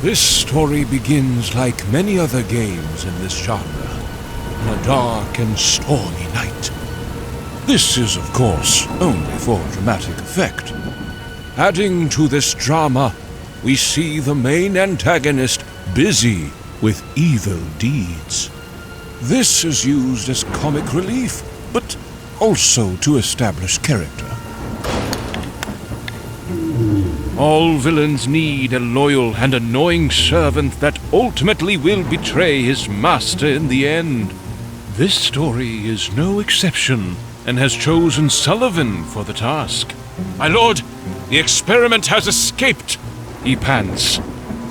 This story begins like many other games in this genre, on a dark and stormy night. This is, of course, only for dramatic effect. Adding to this drama, we see the main antagonist busy with evil deeds. This is used as comic relief, but also to establish character. All villains need a loyal and annoying servant that ultimately will betray his master in the end. This story is no exception, and has chosen Sullivan for the task. My lord, the experiment has escaped, he pants.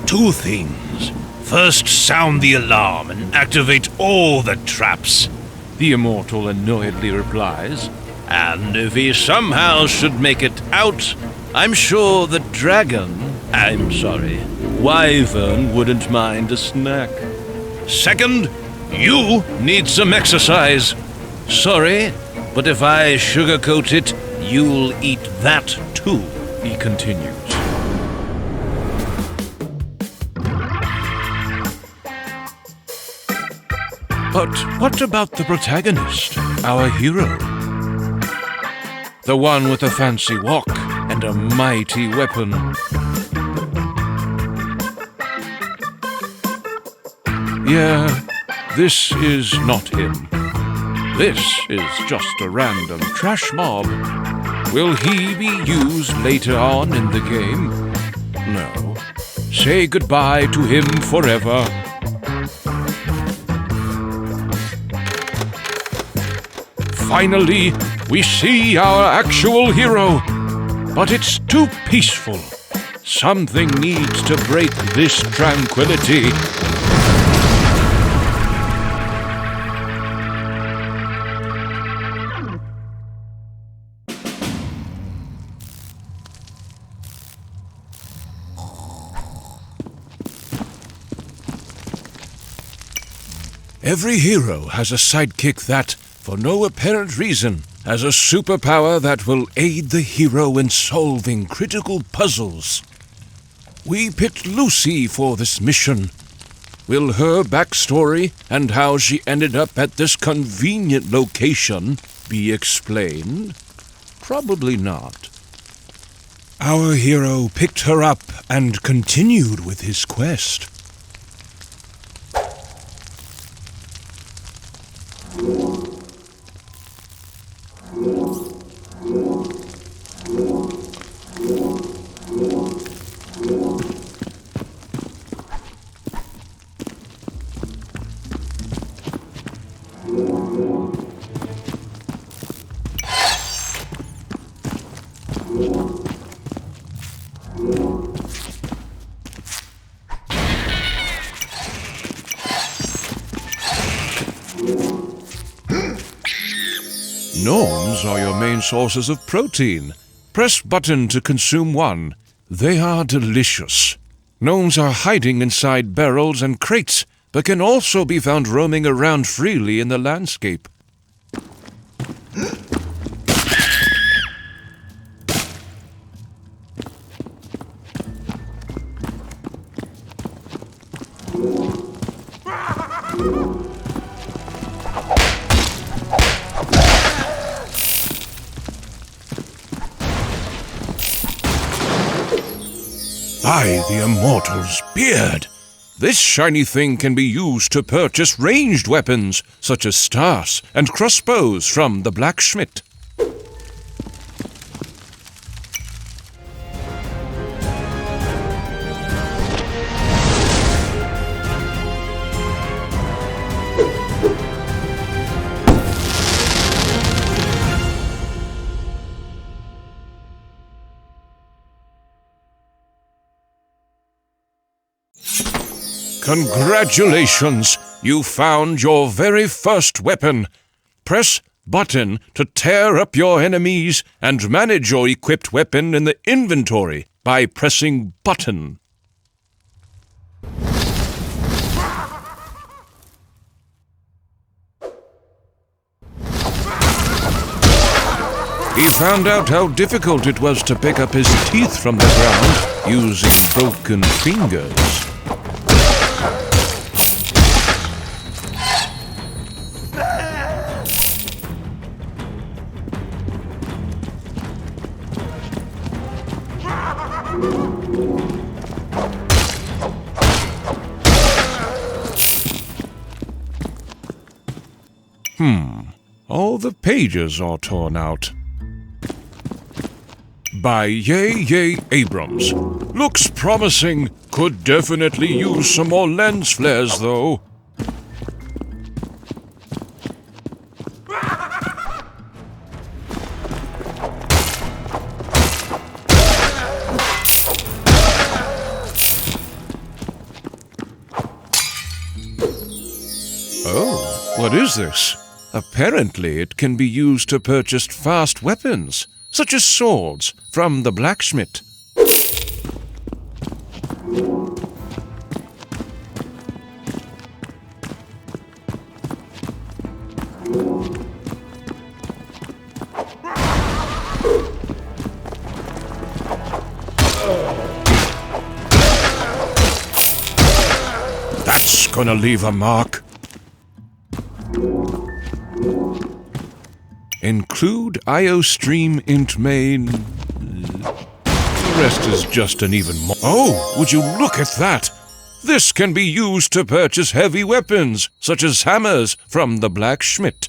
2 things. First, sound the alarm and activate all the traps, the Immortal annoyedly replies. And if he somehow should make it out, I'm sure the wyvern wouldn't mind a snack. Second, you need some exercise. Sorry, but if I sugarcoat it, you'll eat that too, he continues. But what about the protagonist, our hero? The one with a fancy walk and a mighty weapon. Yeah, this is not him. This is just a random trash mob. Will he be used later on in the game? No. Say goodbye to him forever. Finally, we see our actual hero. But it's too peaceful. Something needs to break this tranquility. Every hero has a sidekick that, for no apparent reason, has a superpower that will aid the hero in solving critical puzzles. We picked Lucy for this mission. Will her backstory and how she ended up at this convenient location be explained? Probably not. Our hero picked her up and continued with his quest. Gnomes are your main sources of protein. Press button to consume one. They are delicious. Gnomes are hiding inside barrels and crates, but can also be found roaming around freely in the landscape. By the Immortal's beard! This shiny thing can be used to purchase ranged weapons, such as stars and crossbows from the blacksmith. Congratulations! You found your very first weapon. Press button to tear up your enemies and manage your equipped weapon in the inventory by pressing button. He found out how difficult it was to pick up his teeth from the ground using broken fingers. All the pages are torn out. By Yay Abrams. Looks promising. Could definitely use some more lens flares, though. Oh, what is this? Apparently it can be used to purchase fast weapons, such as swords, from the blacksmith. That's gonna leave a mark. Include IO stream int main. The rest is just an even more. Oh, would you look at that? This can be used to purchase heavy weapons, such as hammers, from the blacksmith.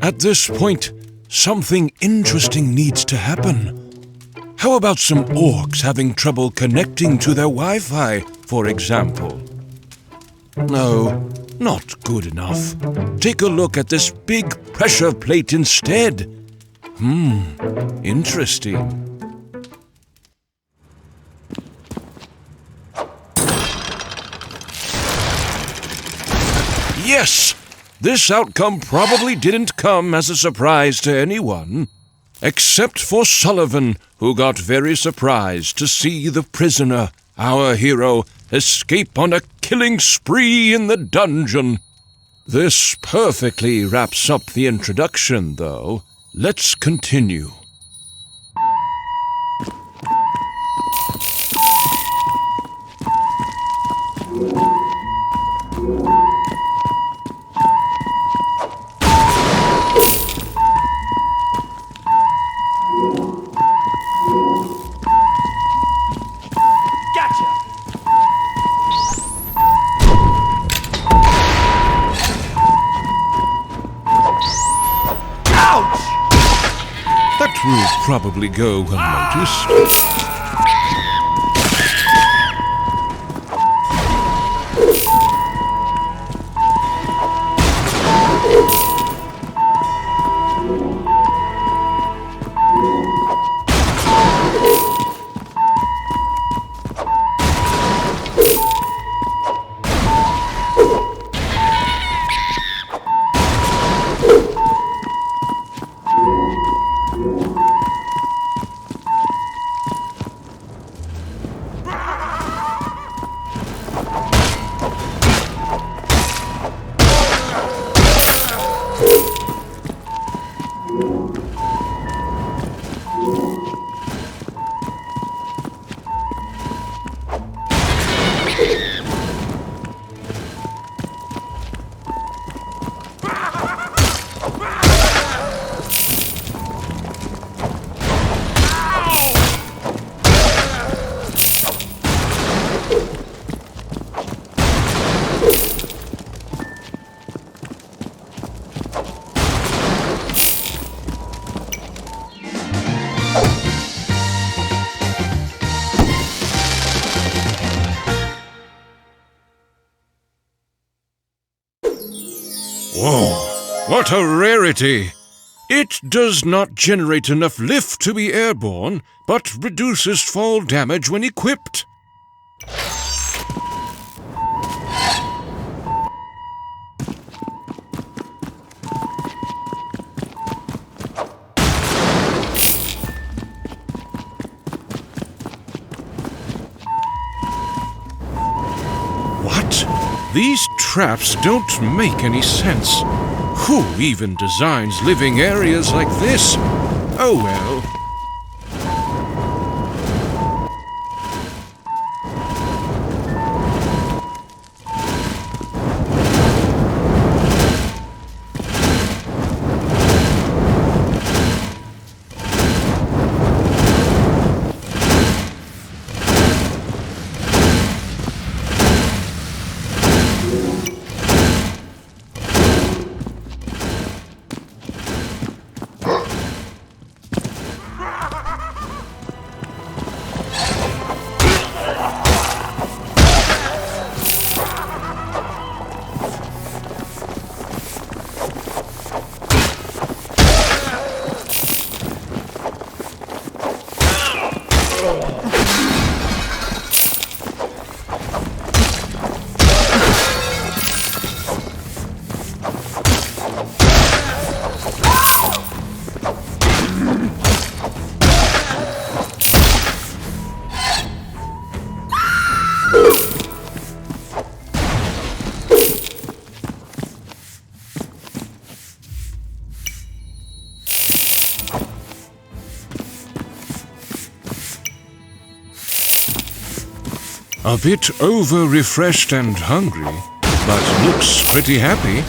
At this point, something interesting needs to happen. How about some orcs having trouble connecting to their Wi-Fi, for example? No, not good enough. Take a look at this big pressure plate instead. Interesting. Yes! This outcome probably didn't come as a surprise to anyone. Except for Sullivan, who got very surprised to see the prisoner, our hero, escape on a killing spree in the dungeon. This perfectly wraps up the introduction, though. Let's continue. That will probably go unnoticed. Whoa, what a rarity! It does not generate enough lift to be airborne, but reduces fall damage when equipped. What? These traps don't make any sense. Who even designs living areas like this? Oh well. A bit over-refreshed and hungry, but looks pretty happy.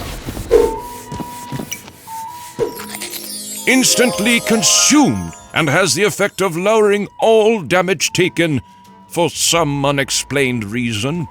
Instantly consumed and has the effect of lowering all damage taken for some unexplained reason.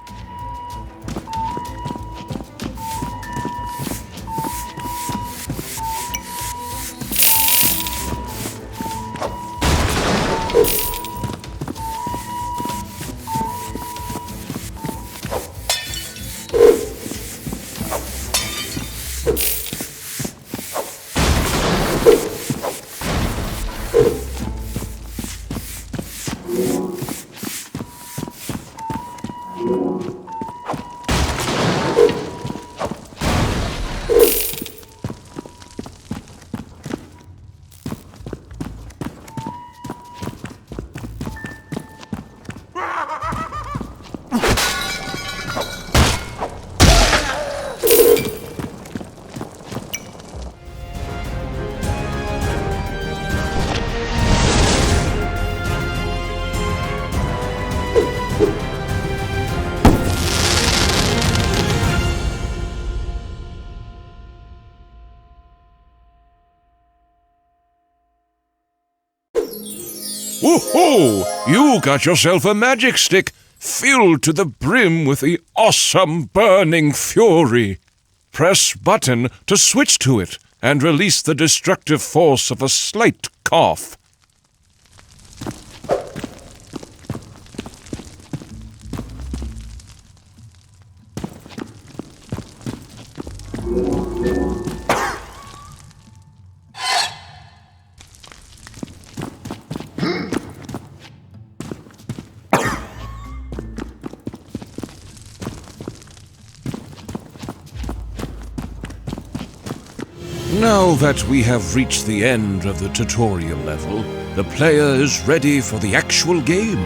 Woohoo! You got yourself a magic stick filled to the brim with the awesome burning fury. Press button to switch to it and release the destructive force of a slight cough. Now that we have reached the end of the tutorial level, the player is ready for the actual game.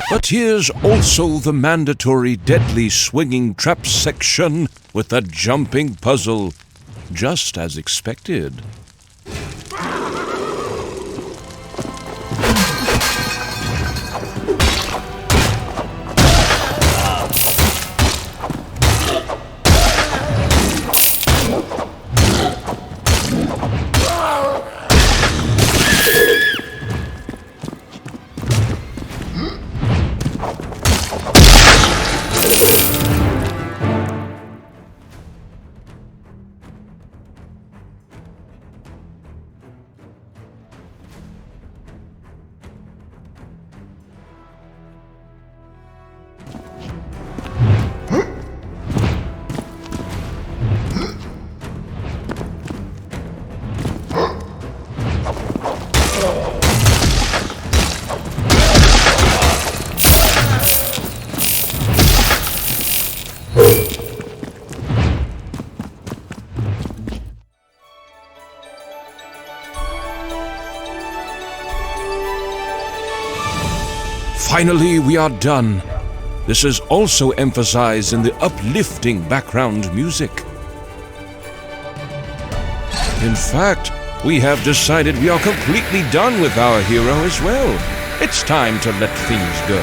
But here's also the mandatory deadly swinging trap section with the jumping puzzle, just as expected. Finally, we are done. This is also emphasized in the uplifting background music. In fact, we have decided we are completely done with our hero as well. It's time to let things go.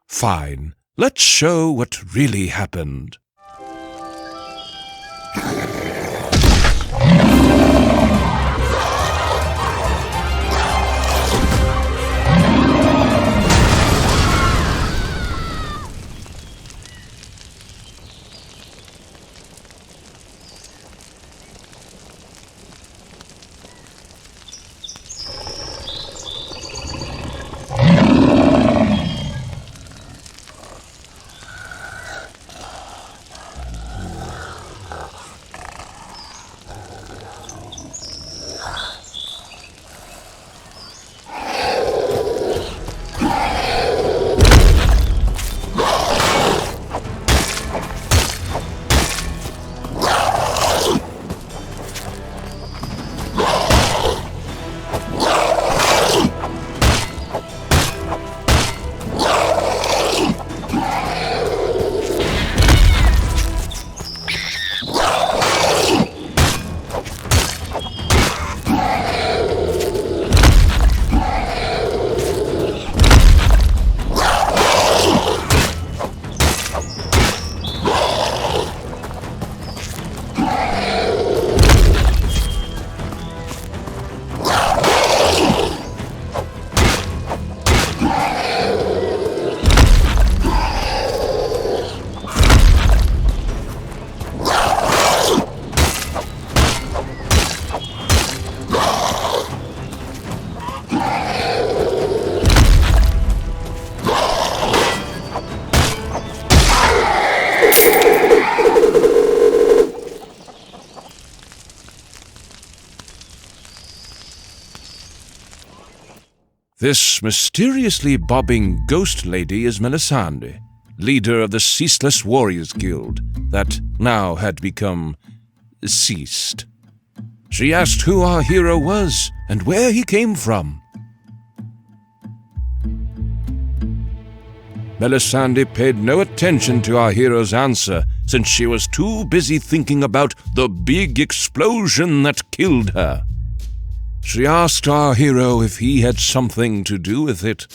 Fine, let's show what really happened. This mysteriously bobbing ghost lady is Melisande, leader of the Ceaseless Warriors Guild that now had become ceased. She asked who our hero was and where he came from. Melisande paid no attention to our hero's answer, since she was too busy thinking about the big explosion that killed her. She asked our hero if he had something to do with it.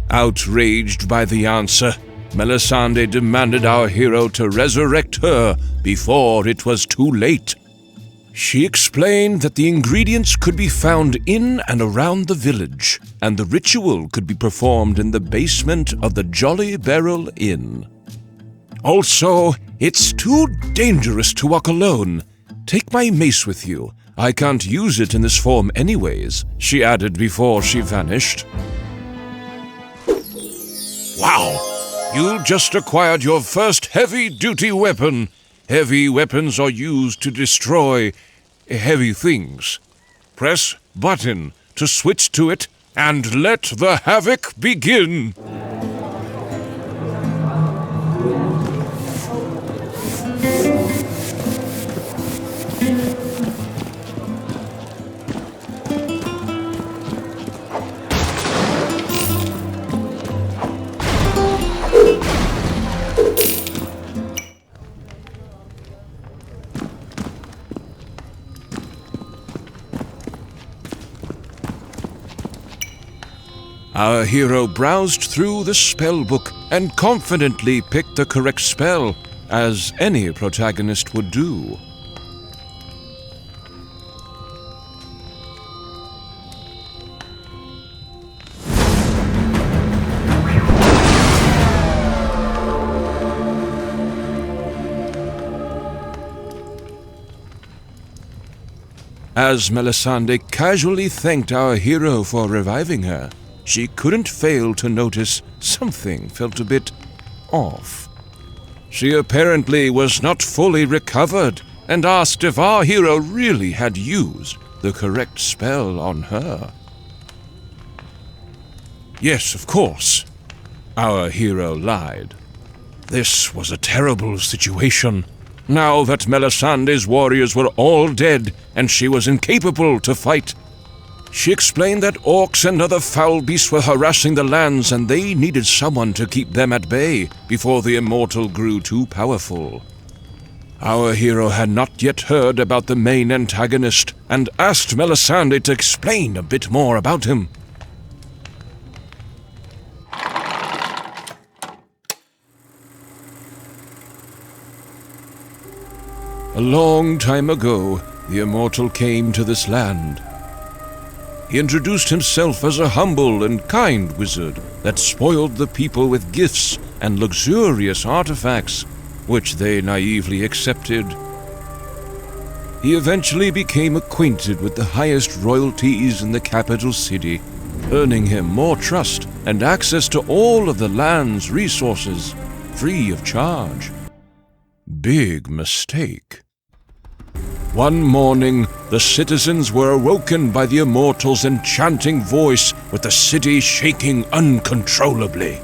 Outraged by the answer, Melisande demanded our hero to resurrect her before it was too late. She explained that the ingredients could be found in and around the village, and the ritual could be performed in the basement of the Jolly Barrel Inn. Also, it's too dangerous to walk alone. Take my mace with you. I can't use it in this form anyways, she added before she vanished. Wow! You just acquired your first heavy-duty weapon. Heavy weapons are used to destroy heavy things. Press button to switch to it and let the havoc begin. Our hero browsed through the spell book and confidently picked the correct spell, as any protagonist would do. As Melisande casually thanked our hero for reviving her, she couldn't fail to notice something felt a bit off. She apparently was not fully recovered and asked if our hero really had used the correct spell on her. Yes, of course, our hero lied. This was a terrible situation. Now that Melisande's warriors were all dead and she was incapable to fight, she explained that orcs and other foul beasts were harassing the lands and they needed someone to keep them at bay before the Immortal grew too powerful. Our hero had not yet heard about the main antagonist and asked Melisande to explain a bit more about him. A long time ago, the Immortal came to this land. He introduced himself as a humble and kind wizard that spoiled the people with gifts and luxurious artifacts, which they naively accepted. He eventually became acquainted with the highest royalties in the capital city, earning him more trust and access to all of the land's resources, free of charge. Big mistake. One morning, the citizens were awoken by the Immortal's enchanting voice, with the city shaking uncontrollably.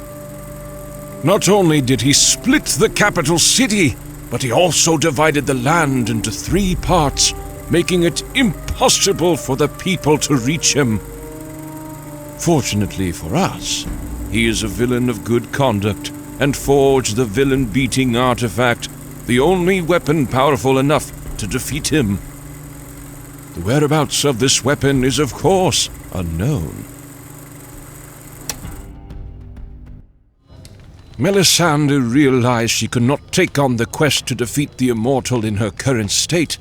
Not only did he split the capital city, but he also divided the land into 3 parts, making it impossible for the people to reach him. Fortunately for us, he is a villain of good conduct and forged the villain-beating artifact, the only weapon powerful enough to defeat him. The whereabouts of this weapon is, of course, unknown. Melisande realized she could not take on the quest to defeat the Immortal in her current state,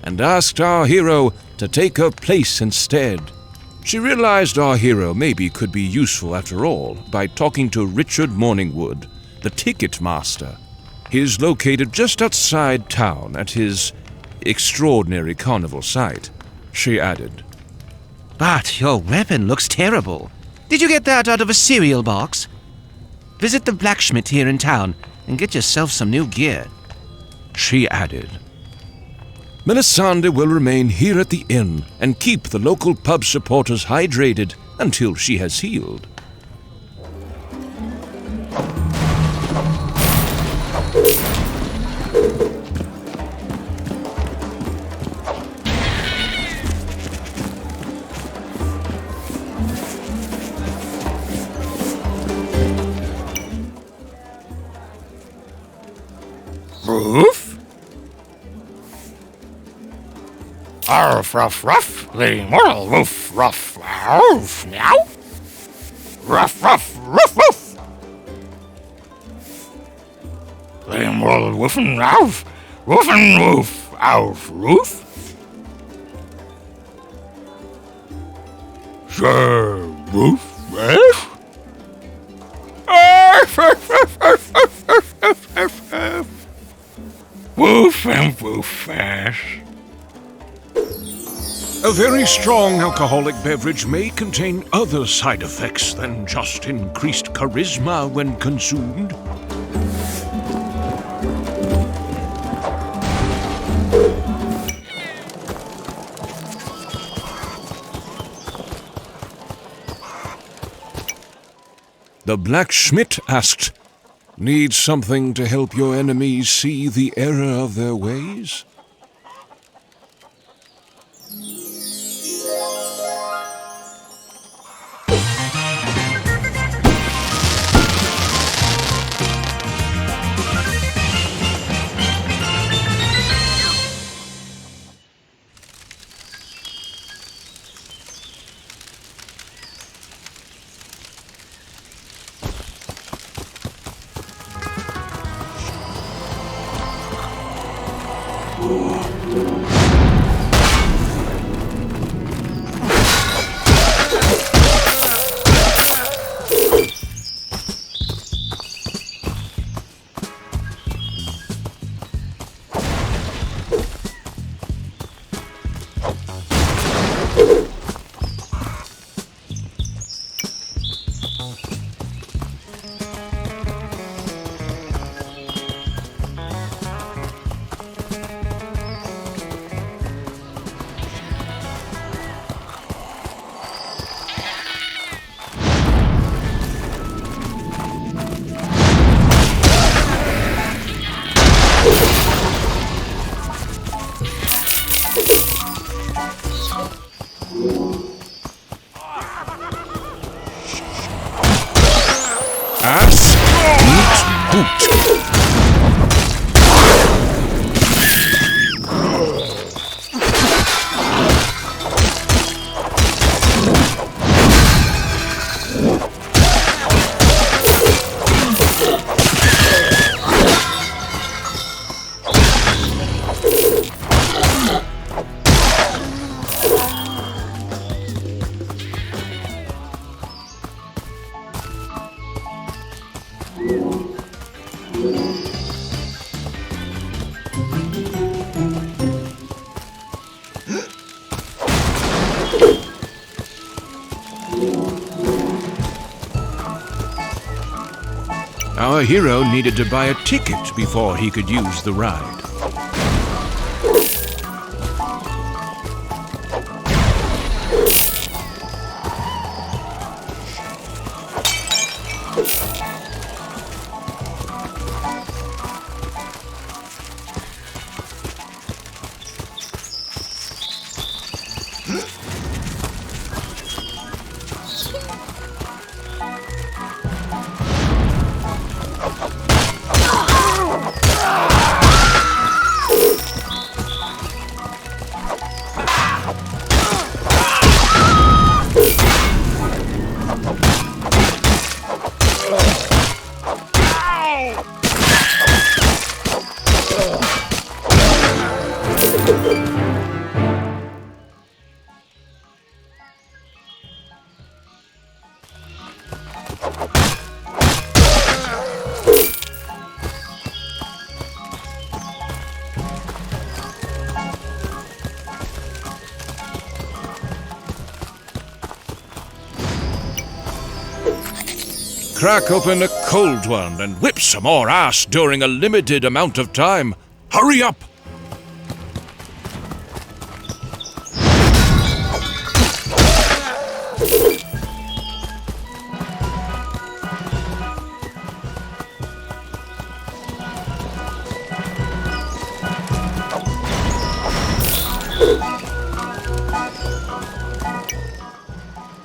and asked our hero to take her place instead. She realized our hero maybe could be useful after all by talking to Richard Morningwood, the ticket master. He is located just outside town at his extraordinary carnival site, she added. But your weapon looks terrible. Did you get that out of a cereal box? Visit the blacksmith here in town and get yourself some new gear, she added. Melisande will remain here at the inn and keep the local pub supporters hydrated until she has healed. Roof? Arf, ruff, ruff, the immortal woof, ruff, arf, meow. Ruff, ruff, ruff, ruff. The immortal woofin' arf, woofin' woof, arf, roof. Sir Whoopass? Arf, arf, arf, arf, arf, arf, arf, arf, arf. Woof and Whoopass. A very strong alcoholic beverage may contain other side effects than just increased charisma when consumed. The blacksmith asked, "Need something to help your enemies see the error of their ways?" Our hero needed to buy a ticket before he could use the ride. Crack open a cold one and whip some more ass during a limited amount of time. Hurry up!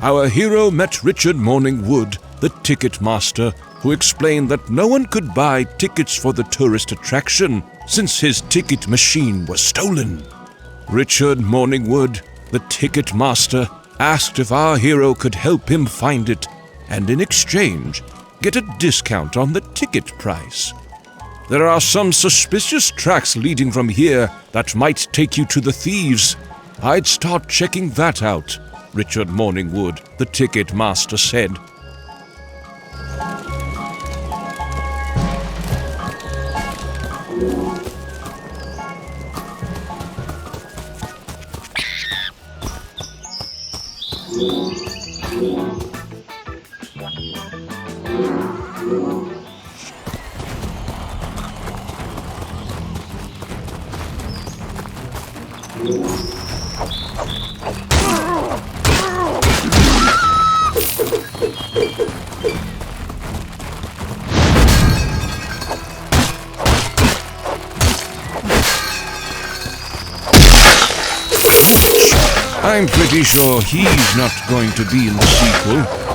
our hero met Richard Morningwood, the ticket master, who explained that no one could buy tickets for the tourist attraction since his ticket machine was stolen. Richard Morningwood, the ticket master, asked if our hero could help him find it, and in exchange, get a discount on the ticket price. There are some suspicious tracks leading from here that might take you to the thieves. I'd start checking that out, Richard Morningwood, the ticket master, said. I'm pretty sure he's not going to be in the sequel.